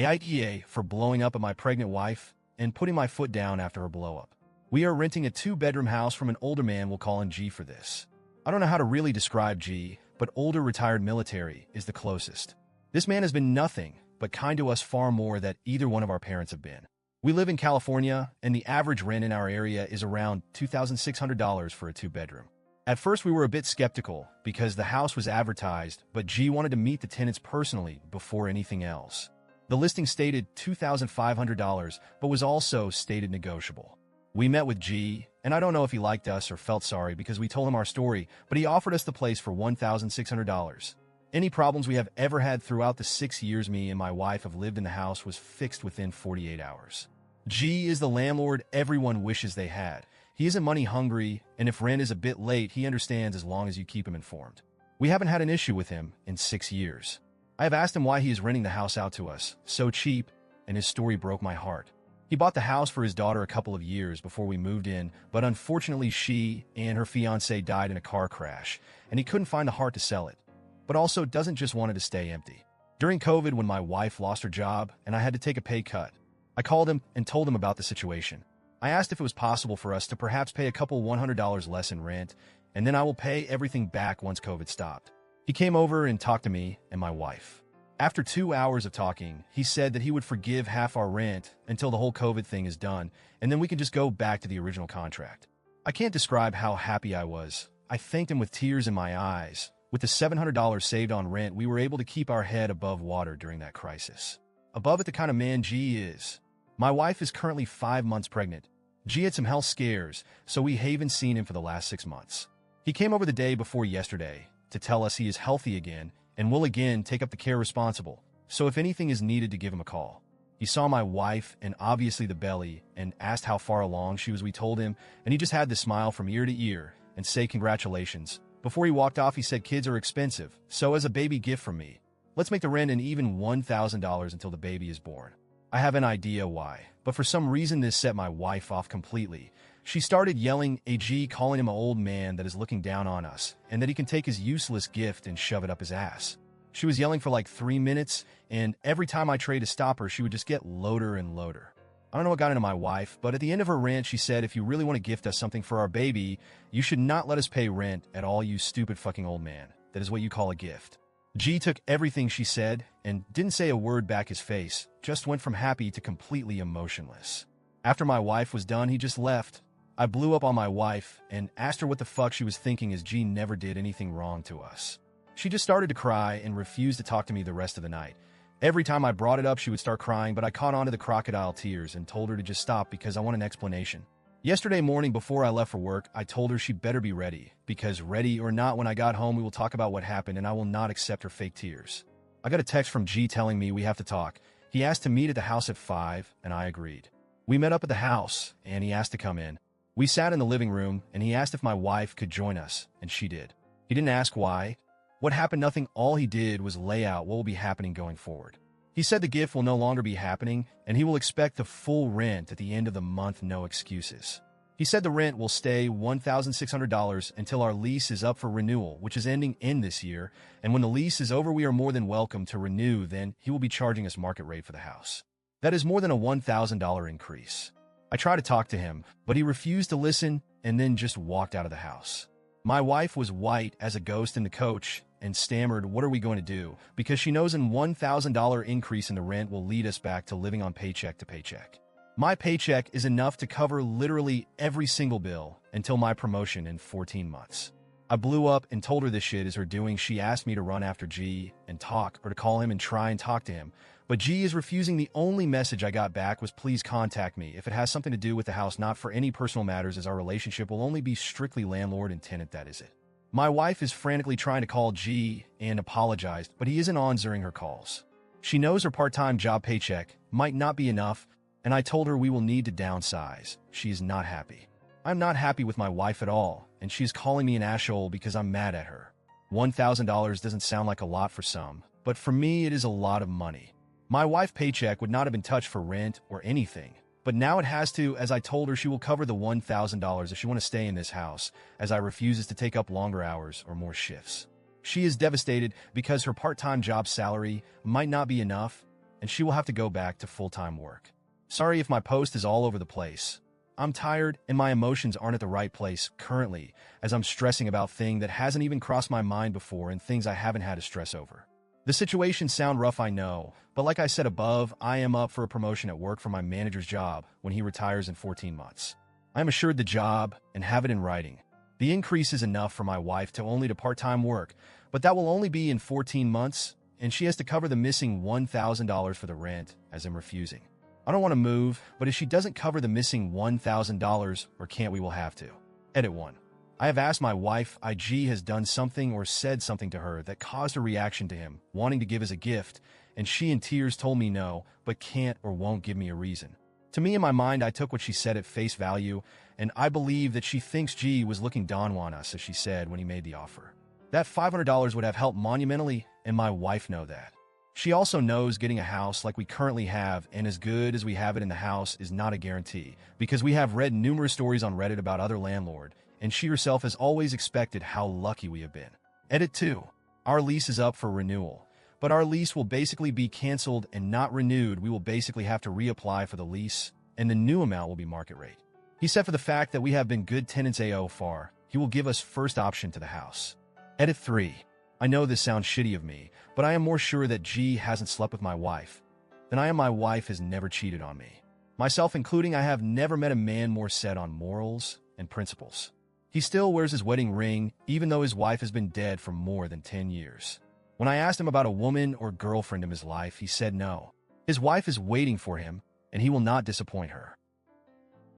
AITA for blowing up at my pregnant wife and putting my foot down after her blow-up. We are renting a 2-bedroom house from an older man. We'll call him G for this. I don't know how to really describe G, but older retired military is the closest. This man has been nothing but kind to us, far more than either one of our parents have been. We live in California, and the average rent in our area is around $2,600 for a 2-bedroom. At first, we were a bit skeptical because the house was advertised, but G wanted to meet the tenants personally before anything else. The listing stated $2,500, but was also stated negotiable. We met with G, and I don't know if he liked us or felt sorry because we told him our story, but he offered us the place for $1,600. Any problems we have ever had throughout the 6 years me and my wife have lived in the house was fixed within 48 hours. G is the landlord everyone wishes they had. He isn't money hungry, and if rent is a bit late, he understands as long as you keep him informed. We haven't had an issue with him in 6 years. I have asked him why he is renting the house out to us so cheap, and his story broke my heart. He bought the house for his daughter a couple of years before we moved in, but unfortunately she and her fiancé died in a car crash, and he couldn't find the heart to sell it, but also doesn't just want it to stay empty. During COVID, when my wife lost her job and I had to take a pay cut, I called him and told him about the situation. I asked if it was possible for us to perhaps pay a couple $100 less in rent, and then I will pay everything back once COVID stopped. He came over and talked to me and my wife. After 2 hours of talking, he said that he would forgive half our rent until the whole COVID thing is done, and then we can just go back to the original contract. I can't describe how happy I was. I thanked him with tears in my eyes. With the $700 saved on rent, we were able to keep our head above water during that crisis. Above it, the kind of man G is. My wife is currently 5 months pregnant. G had some health scares, so we haven't seen him for the last 6 months. He came over the day before yesterday to tell us he is healthy again and will again take up the care responsible, so if anything is needed to give him a call. He saw my wife and obviously the belly and asked how far along she was. We told him, and he just had to smile from ear to ear and say congratulations. Before he walked off, he said kids are expensive, so as a baby gift from me, let's make the rent an even $1,000 until the baby is born. I have an idea why, but for some reason this set my wife off completely. She started yelling at G, calling him an old man that is looking down on us, and that he can take his useless gift and shove it up his ass. She was yelling for like 3 minutes, and every time I tried to stop her, she would just get louder and louder. I don't know what got into my wife, but at the end of her rant, she said, if you really want to gift us something for our baby, you should not let us pay rent at all, you stupid fucking old man. That is what you call a gift. G took everything she said and didn't say a word back. His face just went from happy to completely emotionless. After my wife was done, he just left. I blew up on my wife and asked her what the fuck she was thinking, as G never did anything wrong to us. She just started to cry and refused to talk to me the rest of the night. Every time I brought it up, she would start crying, but I caught on to the crocodile tears and told her to just stop because I want an explanation. Yesterday morning before I left for work, I told her she better be ready, because ready or not, when I got home, we will talk about what happened and I will not accept her fake tears. I got a text from G telling me we have to talk. He asked to meet at the house at 5, and I agreed. We met up at the house, and he asked to come in. We sat in the living room, and he asked if my wife could join us, and she did. He didn't ask why. What happened? Nothing. All he did was lay out what will be happening going forward. He said the gift will no longer be happening, and he will expect the full rent at the end of the month, no excuses. He said the rent will stay $1,600 until our lease is up for renewal, which is ending in this year, and when the lease is over, we are more than welcome to renew. Then he will be charging us market rate for the house. That is more than a $1,000 increase. I tried to talk to him, but he refused to listen and then just walked out of the house. My wife was white as a ghost in the coach and stammered, what are we going to do? Because she knows an $1,000 increase in the rent will lead us back to living on paycheck to paycheck. My paycheck is enough to cover literally every single bill until my promotion in 14 months. I blew up and told her this shit is her doing. She asked me to run after G and talk, or to call him and try and talk to him. But G is refusing. The only message I got back was, please contact me if it has something to do with the house, not for any personal matters, as our relationship will only be strictly landlord and tenant, that is it. My wife is frantically trying to call G and apologized, but he isn't answering her calls. She knows her part-time job paycheck might not be enough, and I told her we will need to downsize. She is not happy. I'm not happy with my wife at all, and she is calling me an asshole because I'm mad at her. $1,000 doesn't sound like a lot for some, but for me it is a lot of money. My wife's paycheck would not have been touched for rent or anything, but now it has to, as I told her she will cover the $1,000 if she want to stay in this house, as I refuses to take up longer hours or more shifts. She is devastated because her part-time job salary might not be enough, and she will have to go back to full-time work. Sorry if my post is all over the place. I'm tired and my emotions aren't at the right place currently, as I'm stressing about things that hasn't even crossed my mind before and things I haven't had to stress over. The situations sound rough, I know, but like I said above, I am up for a promotion at work for my manager's job when he retires in 14 months. I am assured the job and have it in writing. The increase is enough for my wife to only do part-time work, but that will only be in 14 months, and she has to cover the missing $1,000 for the rent, as I'm refusing. I don't want to move, but if she doesn't cover the missing $1,000, or can't, we will have to. Edit 1. I have asked my wife IG has done something or said something to her that caused a reaction to him, wanting to give as a gift, and she in tears told me no, but can't or won't give me a reason. To me, in my mind, I took what she said at face value, and I believe that she thinks G was looking down on us, as she said when he made the offer. That $500 would have helped monumentally, and my wife know that. She also knows getting a house like we currently have and as good as we have it in the house is not a guarantee, because we have read numerous stories on Reddit about other landlords, and she herself has always expected how lucky we have been. Edit 2. Our lease is up for renewal, but our lease will basically be canceled and not renewed. We will basically have to reapply for the lease, and the new amount will be market rate. He said for the fact that we have been good tenants so far, he will give us first option to the house. Edit 3. I know this sounds shitty of me, but I am more sure that G hasn't slept with my wife than I am my wife has never cheated on me. Myself including, I have never met a man more set on morals and principles. He still wears his wedding ring, even though his wife has been dead for more than 10 years. When I asked him about a woman or girlfriend in his life, he said no. His wife is waiting for him, and he will not disappoint her.